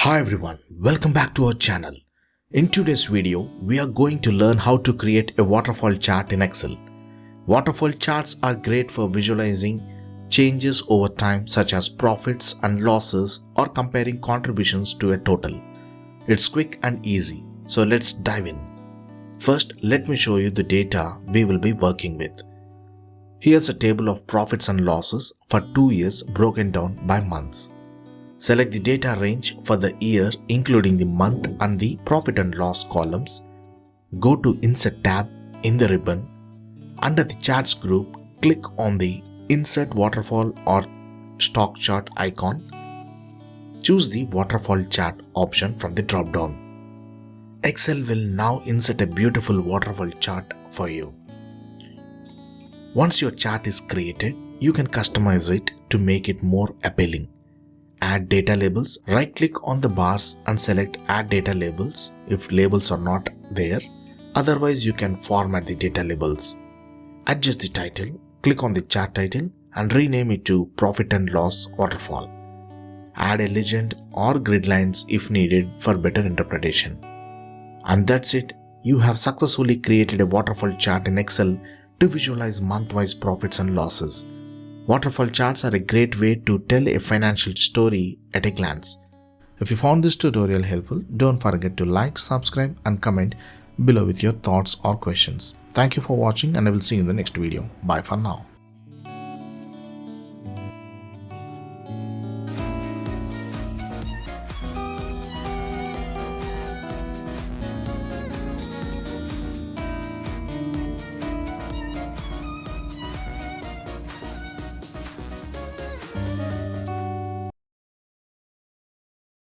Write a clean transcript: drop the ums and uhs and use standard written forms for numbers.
Hi everyone, welcome back to our channel. In today's video, we are going to learn how to create a waterfall chart in Excel. Waterfall charts are great for visualizing changes over time such as profits and losses or comparing contributions to a total. It's quick and easy, so let's dive in. First, let me show you the data we will be working with. Here's a table of profits and losses for 2 years broken down by months. Select the data range for the year including the month and the profit and loss columns. Go to Insert tab in the ribbon. Under the Charts group, click on the Insert Waterfall or Stock Chart icon. Choose the Waterfall Chart option from the drop-down. Excel will now insert a beautiful waterfall chart for you. Once your chart is created, you can customize it to make it more appealing. Add data labels. Right-click on the bars and select Add Data Labels if labels are not there. Otherwise, you can format the data labels. Adjust the title. Click on the chart title and rename it to Profit and Loss Waterfall. Add a legend or grid lines if needed for better interpretation. And that's it. You have successfully created a waterfall chart in Excel to visualize month-wise profits and losses. Waterfall charts are a great way to tell a financial story at a glance. If you found this tutorial helpful, don't forget to like, subscribe and comment below with your thoughts or questions. Thank you for watching and I will see you in the next video. Bye for now.